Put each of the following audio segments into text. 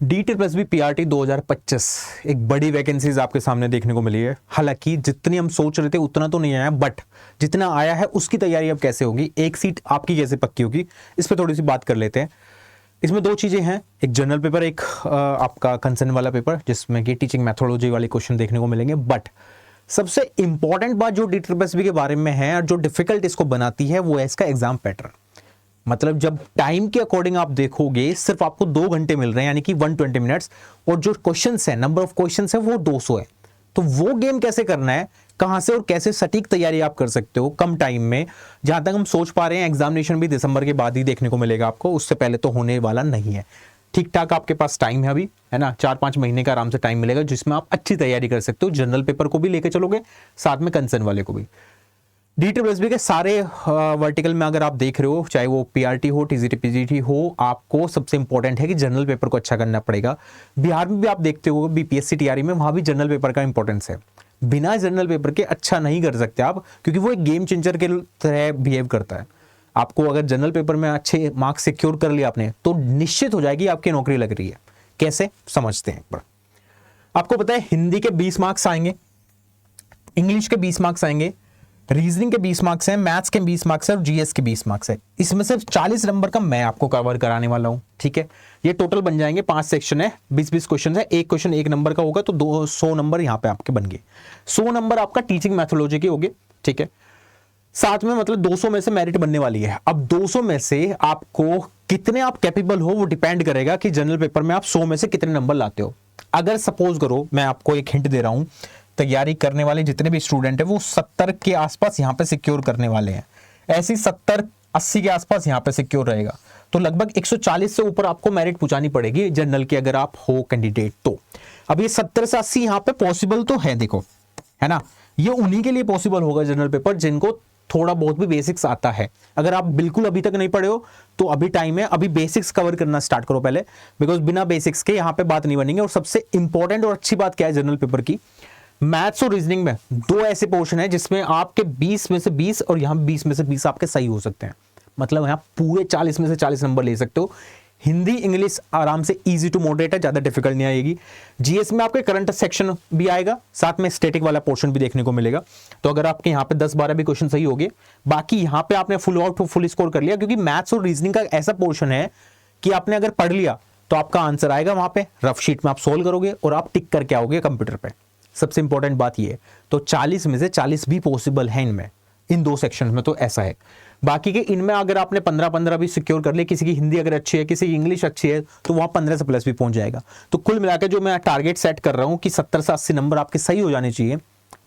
DSSB PRT 2025 एक बड़ी vacancies आपके सामने देखने को मिली है। हालांकि जितनी हम सोच रहे थे उतना तो नहीं आया, बट जितना आया है उसकी तैयारी अब कैसे होगी, एक सीट आपकी कैसे पक्की होगी, इस पर थोड़ी सी बात कर लेते हैं। इसमें दो चीजें हैं, एक जनरल पेपर, एक आपका कंसर्न वाला पेपर जिसमें कि टीचिंग मैथोडोलॉजी वाले क्वेश्चन देखने को मिलेंगे। बट सबसे इंपॉर्टेंट बात जो DSSB के बारे में है और जो डिफिकल्ट इसको बनाती है वो है इसका एग्जाम पैटर्न। मतलब जब टाइम के अकॉर्डिंग आप देखोगे सिर्फ आपको 2 घंटे मिल रहे हैं, यानी कि 120 मिनट्स, और जो क्वेश्चंस है, नंबर ऑफ क्वेश्चंस है वो 200 है। तो वो गेम कैसे करना है, कहां से और कैसे सटीक तैयारी आप कर सकते हो कम टाइम में। जहां तक हम सोच पा रहे हैं एग्जामिनेशन भी दिसंबर के बाद ही देखने को मिलेगा आपको, उससे पहले तो होने वाला नहीं है। ठीक ठाक आपके पास टाइम है अभी, है ना, 4-5 महीने का आराम से टाइम मिलेगा जिसमें आप अच्छी तैयारी कर सकते हो। जनरल पेपर को भी लेके चलोगे, साथ में कंसर्न वाले को भी। DSSB के सारे वर्टिकल में अगर आप देख रहे हो, चाहे वो PRT हो, TGT PGT हो, आपको सबसे इंपॉर्टेंट है कि जनरल पेपर को अच्छा करना पड़ेगा। बिहार में भी आप देखते हो BPSC TRE में, वहां भी जनरल पेपर का इंपॉर्टेंस है। बिना जनरल पेपर के अच्छा नहीं कर सकते आप, क्योंकि वो एक गेम चेंजर के तरह बिहेव करता है। आपको अगर जनरल पेपर में अच्छे मार्क्स सिक्योर कर लिया आपने, तो निश्चित हो जाएगी आपकी नौकरी लग रही है। कैसे, समझते हैं एक बार। आपको पता है हिंदी के 20 मार्क्स आएंगे, इंग्लिश के 20 मार्क्स आएंगे, रीजनिंग के 20 मार्क्स हैं, मैथ्स के 20 मार्क्स है और GS के 20 मार्क्स है। इसमें से 40 नंबर का मैं आपको कवर कराने वाला हूं, ठीक है। ये टोटल बन जाएंगे, 5 सेक्शन है, 20-20 क्वेश्चन है, एक क्वेश्चन 1 नंबर का होगा, तो 200 नंबर यहाँ पे आपके बन गए। 100 नंबर आपका टीचिंग मैथोडोलॉजी के होंगे, ठीक है। साथ में मतलब 200 में से मेरिट बनने वाली है। अब 200 में से आपको कितने आप कैपेबल हो वो डिपेंड करेगा कि जनरल पेपर में आप 100 में से कितने नंबर लाते हो। अगर सपोज करो, मैं आपको एक हिंट दे रहा हूं, तैयारी करने वाले जितने भी स्टूडेंट हैं वो 70 के आसपास यहां पे सिक्योर करने वाले हैं, ऐसी 70-80 के आसपास यहां पे सिक्योर रहेगा, तो लगभग 140 से ऊपर आपको मेरिट पहुंचानी पड़ेगी जनरल की, अगर आप हो कैंडिडेट तो। अब ये 70 से 80 यहां पे पॉसिबल तो है, देखो, है ना, ये उन्हीं के लिए पॉसिबल होगा जनरल पेपर जिनको थोड़ा बहुत भी बेसिक्स आता है। अगर आप बिल्कुल अभी तक नहीं पढ़े हो तो अभी टाइम है, अभी बेसिक्स कवर करना स्टार्ट करो पहले, बिकॉज बिना बेसिक्स के यहाँ पे बात नहीं बनेगी। और सबसे इंपॉर्टेंट और अच्छी बात क्या है जनरल पेपर की, मैथ्स और रीजनिंग में 2 ऐसे पोर्शन है जिसमें आपके 20 में से 20 और यहां 20 में से 20 आपके सही हो सकते हैं। मतलब यहां पूरे 40 में से 40 नंबर ले सकते हो। हिंदी इंग्लिश आराम से इजी टू मॉडरेट है, ज्यादा डिफिकल्ट नहीं आएगी। GS में आपके करंट सेक्शन भी आएगा, साथ में स्टैटिक वाला पोर्शन भी देखने को मिलेगा। तो अगर आपके यहाँ पे 10-12 भी क्वेश्चन सही हो गए, बाकी यहाँ पे आपने फुल स्कोर कर लिया, क्योंकि मैथ्स और रीजनिंग का ऐसा पोर्शन है कि आपने अगर पढ़ लिया तो आपका आंसर आएगा वहां पे, रफ शीट में आप सोल्व करोगे और आप टिक करके आओगे कंप्यूटर पे। सबसे इंपॉर्टेंट बात ये है। तो 40 में से 40 भी पॉसिबल है इनमें, इन 2 सेक्शन में, तो ऐसा है। बाकी के इनमें अगर आपने 15-15 भी सिक्योर कर लिए, किसी की हिंदी अगर अच्छी है, किसी की इंग्लिश अच्छी है, तो वहां 15 से प्लस भी पहुंच जाएगा। तो कुल मिलाकर जो मैं टारगेट सेट कर रहा हूं कि 70 से 80 नंबर आपके सही हो जाने चाहिए,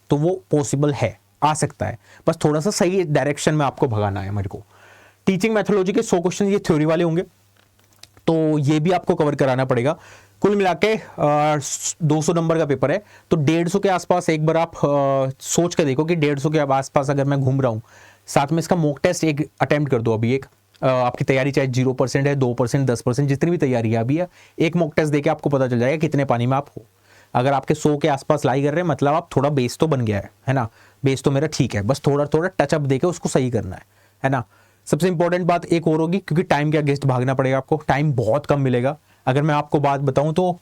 तो वो पॉसिबल है, आ सकता है, बस थोड़ा सा सही डायरेक्शन में आपको भगाना है मेरे को। टीचिंग मैथोडोलॉजी के 100 क्वेश्चन ये थ्योरी वाले होंगे, तो ये भी आपको कवर कराना पड़ेगा। कुल मिला के 200 नंबर का पेपर है, तो 150 के आसपास एक बार आप सोच कर देखो कि 150 के आसपास अगर मैं घूम रहा हूँ, साथ में इसका मॉक टेस्ट एक अटेम्प्ट कर दो अभी। एक आपकी तैयारी चाहे 0% है, 2%, 10%, जितनी भी तैयारी है अभी है, एक मॉक टेस्ट देके आपको पता चल जाएगा कितने पानी में आप हो। अगर आपके 100 के आसपास लाई कर रहे हैं, मतलब आप थोड़ा बेस तो बन गया है ना, बेस तो मेरा ठीक है, बस थोड़ा थोड़ा टचअप देके उसको सही करना है ना। सबसे इंपॉर्टेंट बात एक और होगी, क्योंकि टाइम के अगेंस्ट भागना पड़ेगा आपको, टाइम बहुत कम मिलेगा। अगर मैं आपको बात बताऊं तो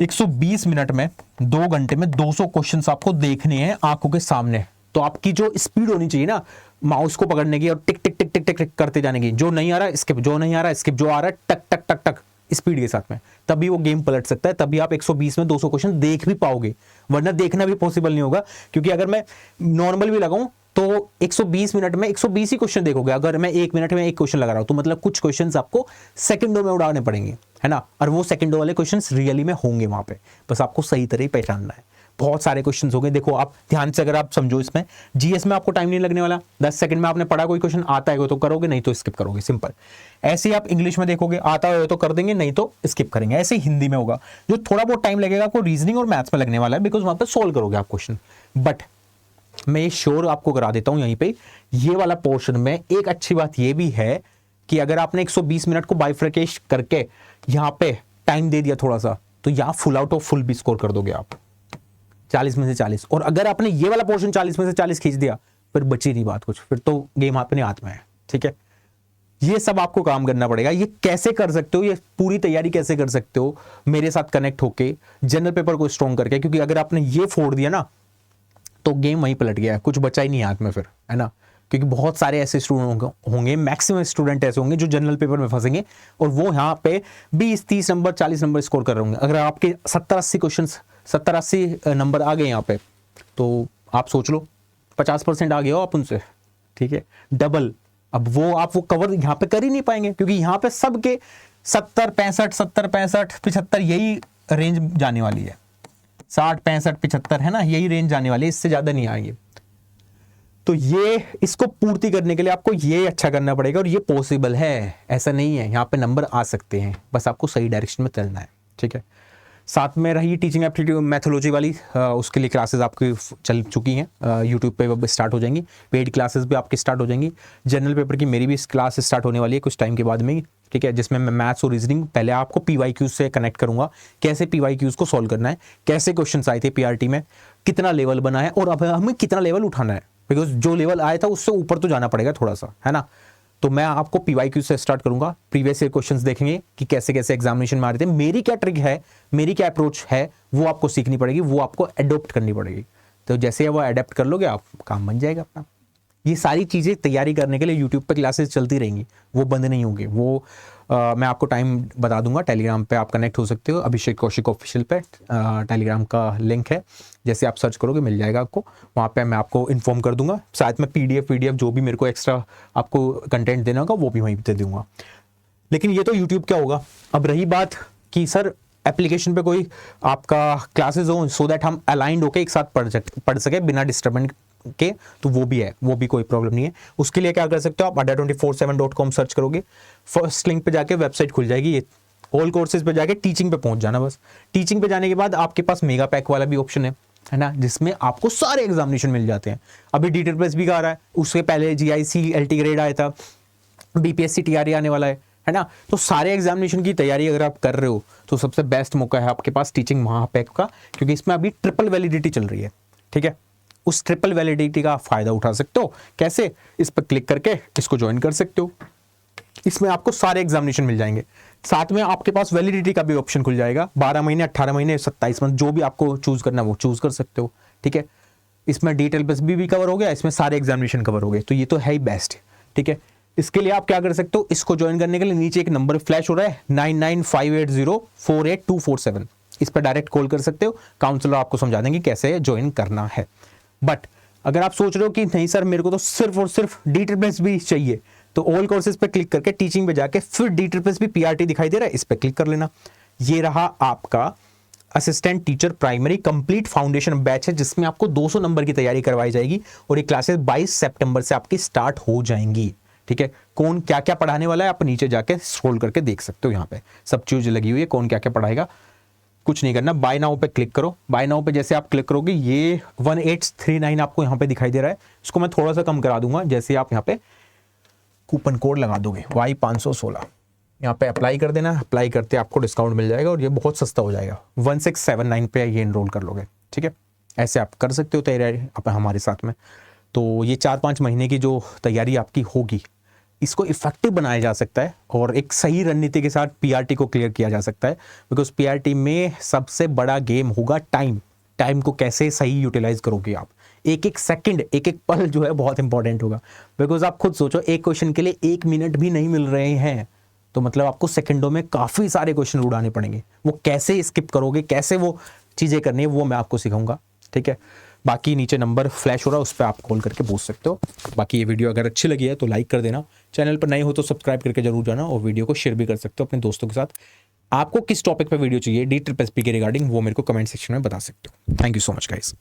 120 मिनट में 2 घंटे में 200 क्वेश्चंस आपको देखने हैं आंखों के सामने। तो आपकी जो स्पीड होनी चाहिए ना माउस को पकड़ने की, और टिक टिक टिक टिक टिक टिक करते जाने की, जो नहीं आ रहा स्किप, जो नहीं आ रहा स्किप, जो आ रहा है टक टक टक टक स्पीड के साथ में, तभी वो गेम पलट सकता है, तभी आप 120 में 200 क्वेश्चन देख भी पाओगे, वरना देखना भी पॉसिबल नहीं होगा। क्योंकि अगर मैं नॉर्मल भी लगाऊं तो 120 मिनट में 120 ही क्वेश्चन देखोगे। अगर मैं 1 मिनट में 1 क्वेश्चन लगा रहा हूं तो मतलब कुछ क्वेश्चंस आपको सेकंडों में उड़ाने पड़ेंगे, है ना, और वो सेकंडों वाले क्वेश्चंस रियली में होंगे वहां पे, बस आपको सही तरह ही पहचानना है। बहुत सारे क्वेश्चंस हो गए, देखो आप ध्यान से अगर आप समझो, इसमें GS में आपको टाइम नहीं लगने वाला, 10 सेकंड में आपने पढ़ा, कोई क्वेश्चन आता है तो करोगे, नहीं तो स्किप करोगे, सिंपल। ऐसे ही आप इंग्लिश में देखोगे, आता है तो कर देंगे, नहीं तो स्किप करेंगे। ऐसे ही हिंदी में होगा, जो थोड़ा बहुत टाइम लगेगा आपको रीजनिंग और मैथ्स में लगने वाला है, बिकॉज वहां पर सोल्व करोगे आप क्वेश्चन। बट मैं ये श्योर आपको करा देता हूं यहीं पे, ये वाला पोर्शन में एक अच्छी बात ये भी है कि अगर आपने 120 मिनट को बाइफ्रिकेट करके यहाँ पे टाइम दे दिया थोड़ा सा, तो यहाँ फुल आउट ऑफ फुल भी स्कोर कर दोगे आप, 40 में से 40। और अगर आपने ये वाला पोर्शन 40 में से 40 खींच दिया, फिर बची नहीं बात कुछ, फिर तो गेम अपने हाथ में है, ठीक है। ये सब आपको काम करना पड़ेगा। ये कैसे कर सकते हो, ये पूरी तैयारी कैसे कर सकते हो, मेरे साथ कनेक्ट होके जनरल पेपर को स्ट्रॉन्ग करके, क्योंकि अगर आपने ये फोड़ दिया ना तो गेम वहीं पलट गया है, कुछ बचा ही नहीं हाथ में फिर, है ना। क्योंकि बहुत सारे ऐसे स्टूडेंट होंगे, मैक्सिमम स्टूडेंट ऐसे होंगे जो जनरल पेपर में फंसेंगे और वो यहाँ पे 20-30 नंबर 40 नंबर स्कोर कर रहे होंगे। अगर आपके 70-80 क्वेश्चन 70-80 नंबर आ गए यहाँ पे, तो आप सोच लो 50% आ गए हो आप उनसे, ठीक है, डबल। अब वो कवर यहाँ पे कर ही नहीं पाएंगे, क्योंकि यहाँ पे सबके 70-65 75 यही रेंज जाने वाली है, 60-65-75 है ना, यही रेंज जाने वाली है, इससे ज्यादा नहीं आएंगे। तो ये इसको पूर्ति करने के लिए आपको ये अच्छा करना पड़ेगा, और ये पॉसिबल है, ऐसा नहीं है, यहाँ पे नंबर आ सकते हैं, बस आपको सही डायरेक्शन में चलना है, ठीक है। साथ में रही टीचिंग एप्टीट्यूड मैथोलॉजी वाली, उसके लिए क्लासेस आपकी चल चुकी हैं, यूट्यूब पे अब स्टार्ट हो जाएंगी, पेड क्लासेस भी आपकी स्टार्ट हो जाएंगी। जनरल पेपर की मेरी भी क्लास स्टार्ट होने वाली है कुछ टाइम के बाद में ही, ठीक है, जिसमें मैं मैथ्स और रीजनिंग पहले आपको PYQ से कनेक्ट करूंगा, कैसे PYQs को सॉल्व करना है, कैसे क्वेश्चन आए थे PRT में, कितना लेवल बना है और अब हमें कितना लेवल उठाना है, बिकॉज जो लेवल आया था उससे ऊपर तो जाना पड़ेगा थोड़ा सा, है ना। तो मैं आपको PYQ से स्टार्ट करूंगा, प्रीवियस ईयर क्वेश्चंस देखेंगे कि कैसे कैसे एग्जामिनेशन में आ रहे थे, मेरी क्या ट्रिक है, मेरी क्या अप्रोच है, वो आपको सीखनी पड़ेगी, वो आपको अडोप्ट करनी पड़ेगी। तो जैसे वो अडेप्ट कर लोगे आप, काम बन जाएगा अपना। ये सारी चीज़ें तैयारी करने के लिए यूट्यूब पे क्लासेस चलती रहेंगी, वो बंद नहीं होंगे। वो मैं आपको टाइम बता दूंगा, टेलीग्राम पे आप कनेक्ट हो सकते हो, अभिषेक कौशिक ऑफिशियल पे टेलीग्राम का लिंक है, जैसे आप सर्च करोगे मिल जाएगा आपको, वहाँ पे मैं आपको इन्फॉर्म कर दूंगा। साथ में PDF जो भी मेरे को एक्स्ट्रा आपको कंटेंट देना होगा वो भी वहीं दे दूंगा। लेकिन ये तो यूट्यूब क्या होगा। अब रही बात कि सर एप्लीकेशन पे कोई आपका क्लासेस हो, सो दैट हम अलाइंड होकर एक साथ पढ़ सके बिना डिस्टर्बेंस के, तो वो भी है, वो भी कोई प्रॉब्लम नहीं है। उसके लिए क्या कर सकते हो आप, adda247.com सर्च करोगे, फर्स्ट लिंक पे जाके वेबसाइट खुल जाएगी, ये ऑल कोर्सेज पे जाके टीचिंग पे पहुंच जाना बस। टीचिंग पे जाने के बाद आपके पास मेगा पैक वाला भी ऑप्शन है ना, जिसमें आपको सारे एग्जामिनेशन मिल जाते हैं। अभी DTPS भी आ रहा है, उससे पहले GIC LT ग्रेड आया था, BPSC TRE आने वाला है ना। तो सारे एग्जामिनेशन की तैयारी अगर आप कर रहे हो तो सबसे बेस्ट मौका है आपके पास टीचिंग महापैक का, क्योंकि इसमें अभी ट्रिपल वैलिडिटी चल रही है, ठीक है। उस ट्रिपल वैलिडिटी का फायदा उठा सकते हो। कैसे, इस पर क्लिक करके इसको ज्वाइन कर सकते हो, इसमें आपको सारे एग्जामिनेशन मिल जाएंगे। साथ में आपके पास वैलिडिटी का भी ऑप्शन खुल जाएगा, 12 महीने 18 महीने 27 मंथ, जो भी आपको चूज करना है वो चूज कर सकते हो, ठीक है। इसमें डिटेल बस भी कवर हो गया, इसमें सारे एग्जामिनेशन कवर हो गए, तो ये तो है ही बेस्ट, ठीक है। इसके लिए आप क्या कर सकते हो, इसको ज्वाइन करने के लिए नीचे एक नंबर फ्लैश हो रहा है 9958048247, इस पर डायरेक्ट कॉल कर सकते हो, काउंसलर आपको समझा देंगे कैसे ज्वाइन करना है। बट अगर आप सोच रहे हो कि नहीं सर मेरे को तो सिर्फ और सिर्फ DTPS भी चाहिए, तो ऑल कोर्सेज पे क्लिक करके टीचिंग पे जाके फिर DTPS भी PRT दिखाई दे रहा है, इस पे क्लिक कर लेना। ये रहा आपका assistant teacher primary complete foundation batch है, जिसमें आपको 200 नंबर की तैयारी करवाई जाएगी, और ये क्लासेस 22 सितंबर से आपकी स्टार्ट हो जाएंगी, ठीक है। कौन क्या क्या पढ़ाने वाला है आप नीचे जाके स्क्रॉल करके देख सकते हो, यहाँ पे सब चीज लगी हुई है, कौन क्या क्या पढ़ाएगा। कुछ नहीं करना, बाय नाउ पे क्लिक करो। बाय नाउ पे जैसे आप क्लिक करोगे ये 1839 आपको यहाँ पे दिखाई दे रहा है, इसको मैं थोड़ा सा कम करा दूंगा, जैसे आप यहाँ पे कूपन कोड लगा दोगे Y516, यहाँ पे अप्लाई कर देना, अप्लाई करते आपको डिस्काउंट मिल जाएगा और ये बहुत सस्ता हो जाएगा, 1679 पे ये इनरोल कर लोगे, ठीक है। ऐसे आप कर सकते हो तैयारी हमारे साथ में। तो ये 4-5 महीने की जो तैयारी आपकी होगी, इसको इफेक्टिव बनाया जा सकता है और एक सही रणनीति के साथ PRT को क्लियर किया जा सकता है, बिकॉज PRT में सबसे बड़ा गेम होगा टाइम को कैसे सही यूटिलाइज करोगे आप। एक एक सेकंड, एक एक पल जो है बहुत इंपॉर्टेंट होगा, बिकॉज आप खुद सोचो एक क्वेश्चन के लिए 1 मिनट भी नहीं मिल रहे हैं, तो मतलब आपको सेकंडों में काफी सारे क्वेश्चन उड़ाने पड़ेंगे। वो कैसे स्किप करोगे, कैसे वो चीजें करनी है, वो मैं आपको सिखाऊंगा, ठीक है। बाकी नीचे नंबर फ्लैश हो रहा है, उस पर आप कॉल करके पूछ सकते हो। बाकी ये वीडियो अगर अच्छी लगी है तो लाइक कर देना, चैनल पर नए हो तो सब्सक्राइब करके जरूर जाना, और वीडियो को शेयर भी कर सकते हो अपने दोस्तों के साथ। आपको किस टॉपिक पे वीडियो चाहिए DTPS के रिगार्डिंग, वो मेरे को कमेंट सेक्शन में बता सकते हो। Thank you so much guys.